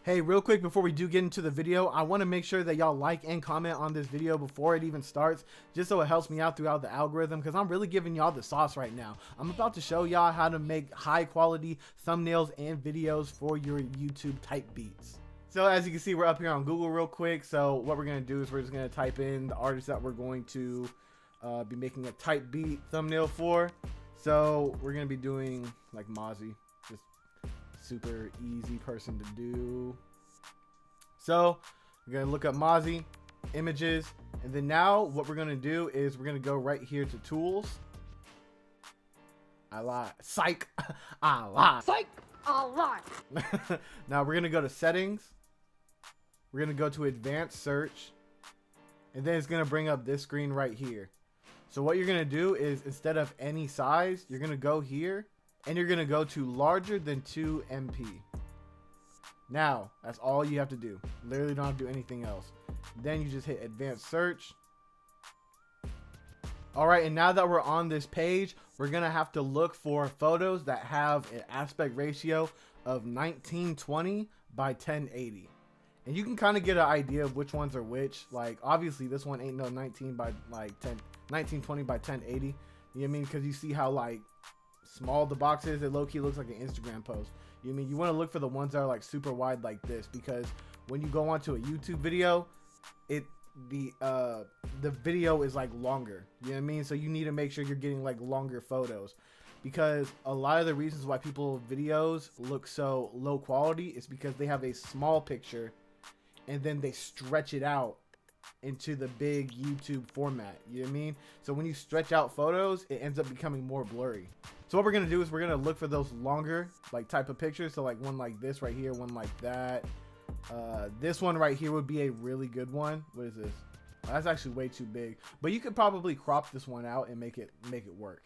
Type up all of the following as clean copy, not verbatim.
Hey, real quick before we do get into the video, I want to make sure that y'all like and comment on this video before it even starts, just so it helps me out throughout the algorithm, because I'm really giving y'all the sauce right now. I'm about to show y'all how to make high quality thumbnails and videos for your YouTube type beats. So as you can see, we're up here on Google real quick. So what we're going to do is we're just going to type in the artist that we're going to be making a type beat thumbnail for. So we're going to be doing like Mozzie. Super easy person to do. So we're gonna look up Mozzie images, and then now what we're gonna do is we're gonna go right here to tools. I lie. Psych. I lie. Psych. I lie. Now we're gonna go to settings. We're gonna go to advanced search, and then it's gonna bring up this screen right here. So what you're gonna do is, instead of any size, you're gonna go here and you're gonna go to larger than 2 MP. Now that's all you have to do. Literally don't have to do anything else. Then you just hit advanced search. All right, and now that we're on this page, we're gonna have to look for photos that have an aspect ratio of 1920 by 1080. And you can kind of get an idea of which ones are which. Like obviously this one ain't no 1920 by 1080. You know what I mean? Because you see how like small the box is. It low-key looks like an Instagram post. You know what I mean? You want to look for the ones that are like super wide like this, because when you go onto a YouTube video, the video is like longer. You know what I mean? So you need to make sure you're getting like longer photos, because a lot of the reasons why people's videos look so low quality is because they have a small picture and then they stretch it out into the big YouTube format. You know what I mean? So when you stretch out photos, it ends up becoming more blurry. So what we're gonna do is we're gonna look for those longer like type of pictures. So like one like this right here, one like that. This one right here would be a really good one. What is this? That's actually way too big, but you could probably crop this one out and make it work.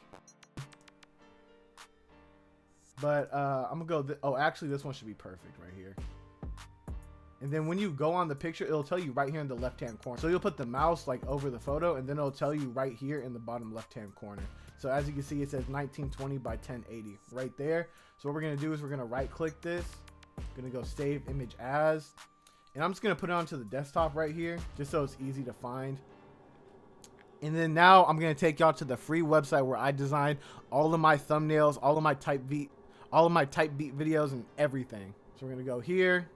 But I'm gonna go. Oh, actually, this one should be perfect right here. And then when you go on the picture, it'll tell you right here in the left-hand corner. So you'll put the mouse like over the photo, and then it'll tell you right here in the bottom left-hand corner. So as you can see, it says 1920 by 1080 right there. So what we're gonna do is we're gonna right-click this. Gonna go save image as, and I'm just gonna put it onto the desktop right here, just so it's easy to find. And then now I'm gonna take y'all to the free website where I designed all of my thumbnails, all of my type beat videos, and everything. So we're gonna go here.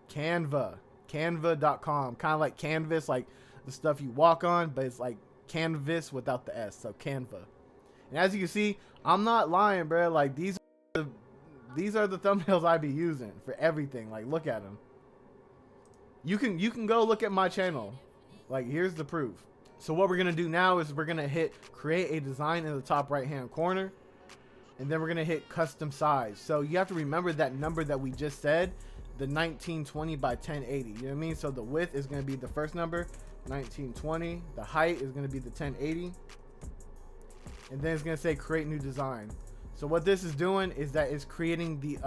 Canva, canva.com, kind of like canvas, like the stuff you walk on, but it's like canvas without the S. So Canva. And as you can see, I'm not lying, bro. Like these are the thumbnails I be using for everything. Like look at them. You can go look at my channel. Like here's the proof. So what we're gonna do now is we're gonna hit create a design in the top right hand corner, and then we're gonna hit custom size. So you have to remember that number that we just said, the 1920 by 1080. You know what I mean? So the width is going to be the first number, 1920. The height is going to be the 1080. And then it's going to say create new design. So what this is doing is that it's creating the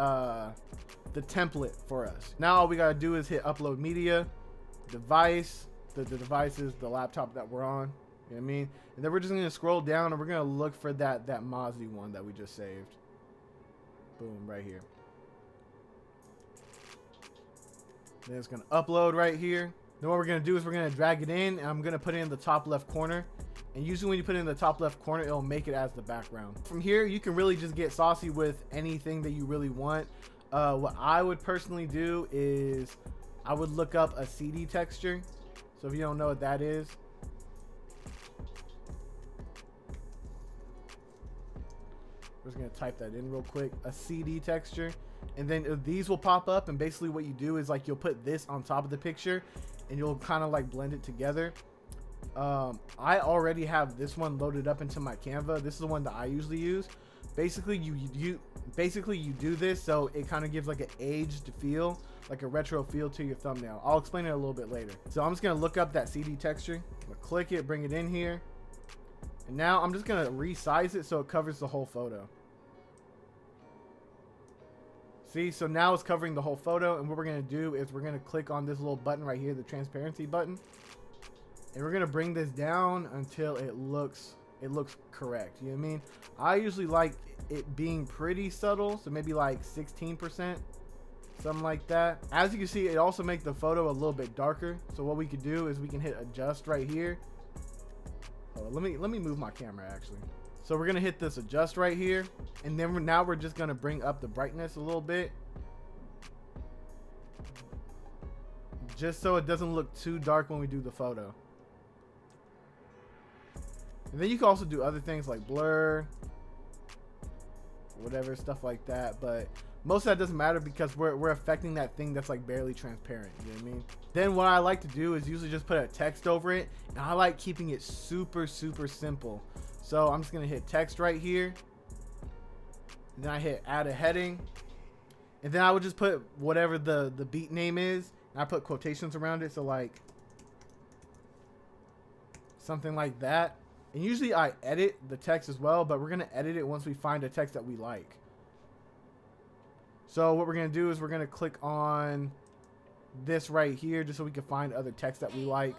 template for us. Now all we got to do is hit upload media, device. The device is the laptop that we're on. You know what I mean? And then we're just going to scroll down and we're going to look for that Mozzie one that we just saved. Boom, right here. Then it's going to upload right here. Then what we're going to do is we're going to drag it in, and I'm going to put it in the top left corner. And usually when you put it in the top left corner, it'll make it as the background. From here, you can really just get saucy with anything that you really want. What I would personally do is I would look up a CD texture. So if you don't know what that is, we're just going to type that in real quick. A CD texture. And then these will pop up, and basically what you do is like you'll put this on top of the picture and you'll kind of like blend it together. I already have this one loaded up into my Canva. This is the one that I usually use. Basically you do this so it kind of gives like an aged feel, like a retro feel to your thumbnail. I'll explain it a little bit later. So I'm just gonna look up that CD texture. I'm gonna click it, bring it in here, and now I'm just gonna resize it so it covers the whole photo. See, so now it's covering the whole photo, and what we're going to do is we're going to click on this little button right here, the transparency button, and we're going to bring this down until it looks correct. You know what I mean? I usually like it being pretty subtle, so maybe like 16%. something like that. As you can see, it also makes the photo a little bit darker. So what we could do is we can hit adjust right here. Hold on, let me move my camera actually. So we're gonna hit this adjust right here, and then now we're just gonna bring up the brightness a little bit, just so it doesn't look too dark when we do the photo. And then you can also do other things like blur, whatever, stuff like that. But most of that doesn't matter because we're affecting that thing that's like barely transparent. You know what I mean? Then what I like to do is usually just put a text over it. And I like keeping it super, super simple. So I'm just going to hit text right here. And then I hit add a heading. And then I would just put whatever the beat name is. And I put quotations around it. So like something like that. And usually I edit the text as well, but we're going to edit it once we find a text that we like. So what we're going to do is we're going to click on this right here just so we can find other text that we like.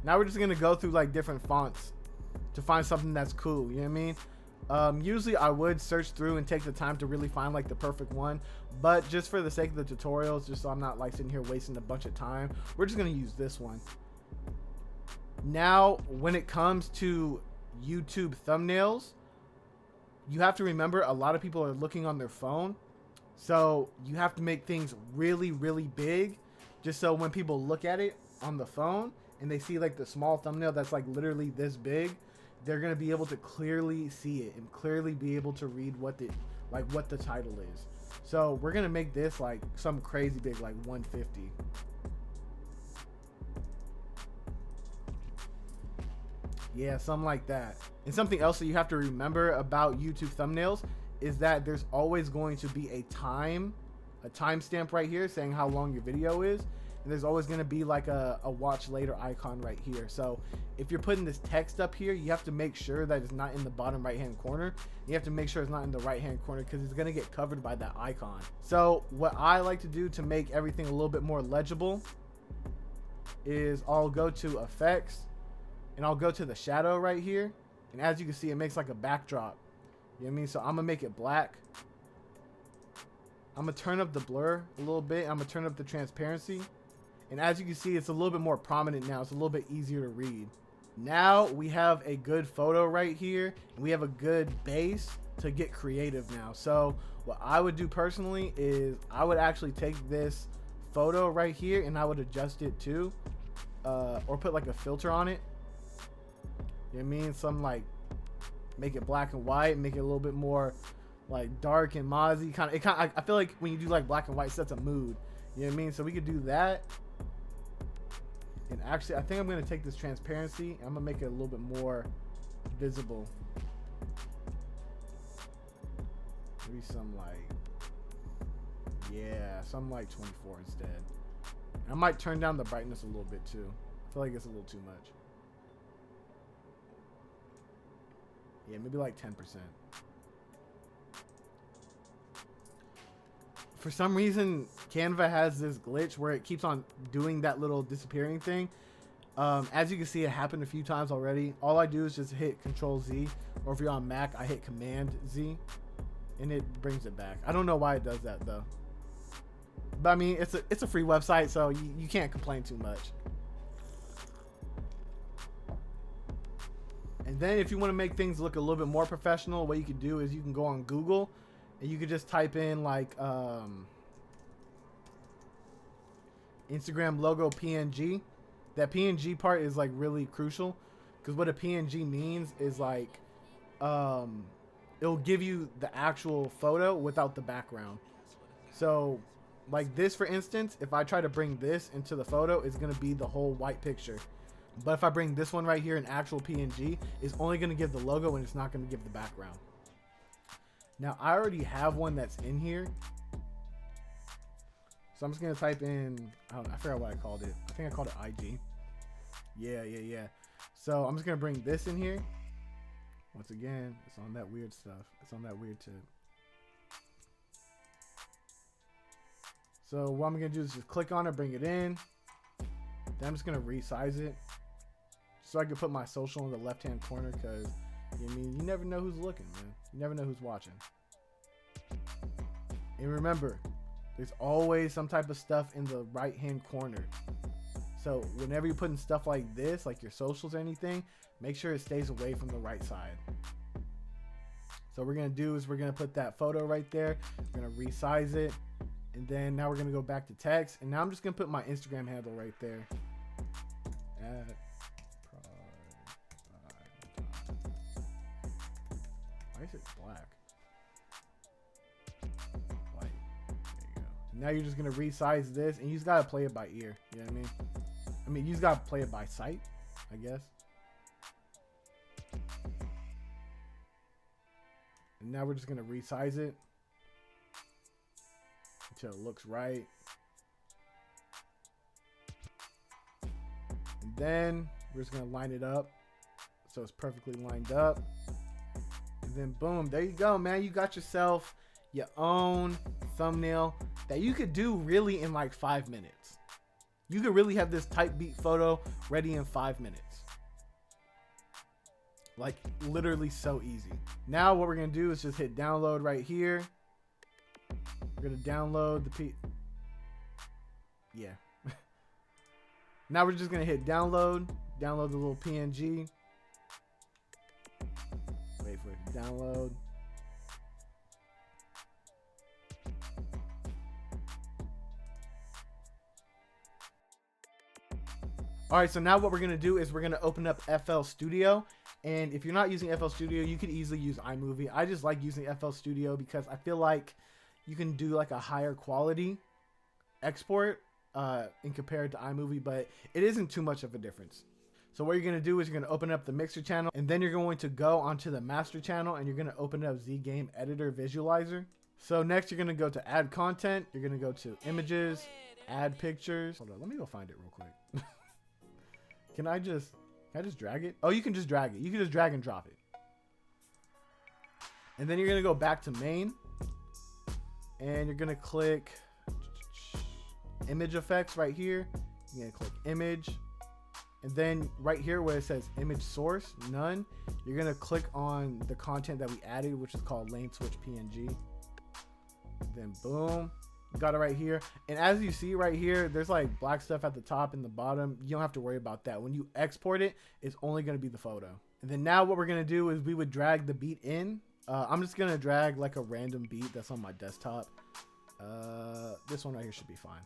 Now we're just going to go through like different fonts to find something that's cool. You know what I mean? Usually I would search through and take the time to really find like the perfect one, but just for the sake of the tutorials, just so I'm not like sitting here wasting a bunch of time, we're just going to use this one. Now, when it comes to YouTube thumbnails, you have to remember a lot of people are looking on their phone. So you have to make things really, really big just so when people look at it on the phone and they see like the small thumbnail that's like literally this big, they're going to be able to clearly see it and clearly be able to read what the title is. So we're going to make this like some crazy big, like 150. Yeah, something like that. And something else that you have to remember about YouTube thumbnails is that there's always going to be a timestamp right here saying how long your video is. And there's always going to be like a watch later icon right here. So if you're putting this text up here, you have to make sure that it's not in the bottom right hand corner. You have to make sure it's not in the right hand corner because it's going to get covered by that icon. So what I like to do to make everything a little bit more legible is I'll go to effects and I'll go to the shadow right here. And as you can see, it makes like a backdrop. You know what I mean? So I'm going to make it black. I'm going to turn up the blur a little bit. I'm going to turn up the transparency. And as you can see, it's a little bit more prominent now. It's a little bit easier to read. Now we have a good photo right here. And we have a good base to get creative now. So what I would do personally is I would actually take this photo right here and I would adjust it too. Or put like a filter on it. You know what I mean? Some like make it black and white, make it a little bit more like dark and mozzie. I feel like when you do like black and white, it sets a mood. You know what I mean? So we could do that. And actually, I think I'm going to take this transparency and I'm going to make it a little bit more visible. Maybe some like, yeah, some like 24 instead. I might turn down the brightness a little bit too. I feel like it's a little too much. Yeah, maybe like 10%. For some reason, Canva has this glitch where it keeps on doing that little disappearing thing. As you can see, it happened a few times already. All I do is just hit Control Z, or if you're on Mac, I hit Command Z, and it brings it back. I don't know why it does that though. But I mean, it's a free website, so you can't complain too much. And then if you want to make things look a little bit more professional, what you can do is you can go on Google and you could just type in like Instagram logo PNG. That PNG part is like really crucial because what a PNG means is like it'll give you the actual photo without the background. So like this, for instance, if I try to bring this into the photo, it's going to be the whole white picture. But if I bring this one right here, an actual PNG, it's only going to give the logo and it's not going to give the background. Now, I already have one that's in here. So I'm just going to type in, I don't know, I forgot what I called it. I think I called it IG. Yeah. So I'm just going to bring this in here. Once again, it's on that weird stuff. It's on that weird tip. So what I'm going to do is just click on it, bring it in. Then I'm just gonna resize it so I can put my social in the left-hand corner, because I mean, you never know who's looking, man. You never know who's watching. And remember, there's always some type of stuff in the right-hand corner. So whenever you're putting stuff like this, like your socials or anything, make sure it stays away from the right side. So what we're gonna do is we're gonna put that photo right there. We're gonna resize it. And then now we're gonna go back to text. And now I'm just gonna put my Instagram handle right there. Why is it black? White. There you go. Now you're just gonna resize this, and you just gotta play it by ear. You know what I mean? I mean, you just gotta play it by sight, I guess. And now we're just gonna resize it until it looks right. And then we're just gonna line it up so it's perfectly lined up. And then boom, there you go, man. You got yourself your own thumbnail that you could do really in like 5 minutes. You could really have this type beat photo ready in 5 minutes. Like literally so easy. Now what we're gonna do is just hit download right here. We're gonna download the Now we're just gonna hit download the little PNG. Wait for it to download. All right, so now what we're gonna do is we're gonna open up FL Studio. And if you're not using FL Studio, you could easily use iMovie. I just like using FL Studio because I feel like you can do like a higher quality export in compared to iMovie, but it isn't too much of a difference. So what you're going to do is you're going to open up the mixer channel, and then you're going to go onto the master channel, and you're going to open up Z Game Editor Visualizer. So next you're going to go to add content. You're going to go to images, add pictures. Hold on, let me go find it real quick. Can I just drag it? Oh, you can just drag it. You can just drag and drop it. And then you're going to go back to main, and you're going to click image effects right here. You're going to click image. And then right here where it says image source, none, you're going to click on the content that we added, which is called lane switch PNG. Then boom, you got it right here. And as you see right here, there's like black stuff at the top and the bottom. You don't have to worry about that. When you export it, it's only going to be the photo. And then now what we're going to do is we would drag the beat in. I'm just going to drag like a random beat that's on my desktop. This one right here should be fine.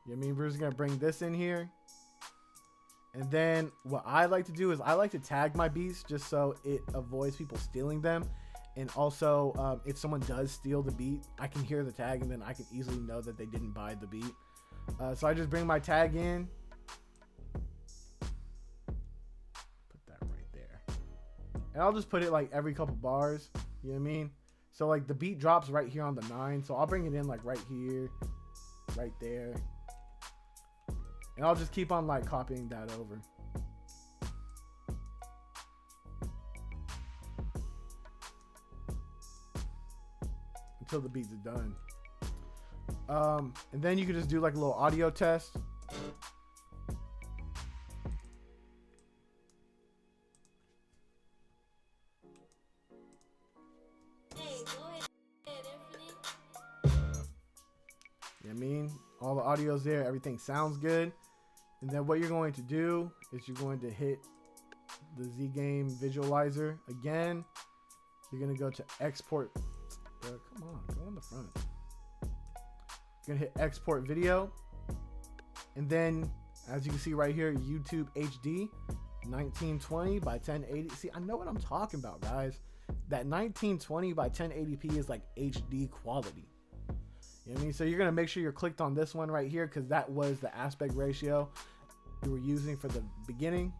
You know what I mean? We're just going to bring this in here. And then what I like to do is I like to tag my beats just so it avoids people stealing them. And also, if someone does steal the beat, I can hear the tag and then I can easily know that they didn't buy the beat. So I just bring my tag in. Put that right there. And I'll just put it like every couple bars. You know what I mean? So like the beat drops right here on the 9. So I'll bring it in like right here, right there. And I'll just keep on like copying that over. Until the beats are done. And then you can just do like a little audio test. Hey, go ahead, Infinite. You know what I mean? All the audio's there, everything sounds good. And then what you're going to do is you're going to hit the Z Game Visualizer again. You're going to go to export. Bro, come on, go on the front. You're going to hit export video. And then, as you can see right here, YouTube HD 1920 by 1080. See, I know what I'm talking about, guys. That 1920 by 1080p is like HD quality. You know what I mean? So you're going to make sure you're clicked on this one right here because that was the aspect ratio you were using for the beginning.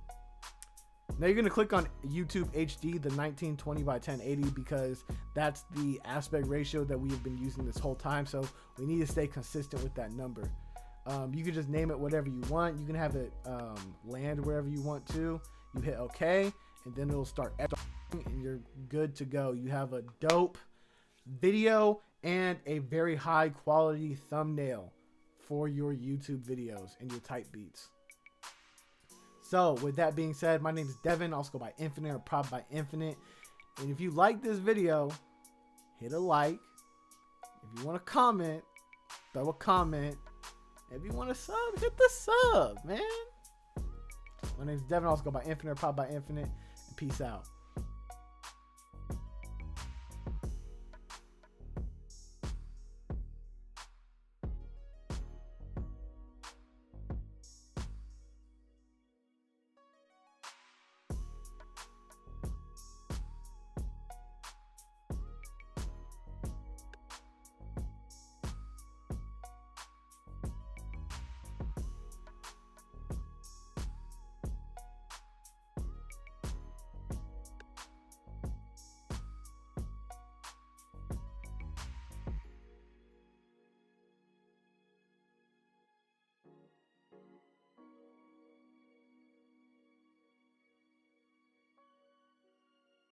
Now you're going to click on YouTube HD, the 1920 by 1080, because that's the aspect ratio that we have been using this whole time. So we need to stay consistent with that number. You can just name it whatever you want. You can have it land wherever you want to. You hit OK, and then it'll start and you're good to go. You have a dope video and a very high quality thumbnail for your YouTube videos and your type beats. So with that being said, my name is Devin. Also go by Infinite or Prop by Infinite. And if you like this video, hit a like. If you want to comment, throw a comment. If you want to sub, hit the sub, man. My name is Devin. Also go by Infinite or Prop by Infinite. And peace out.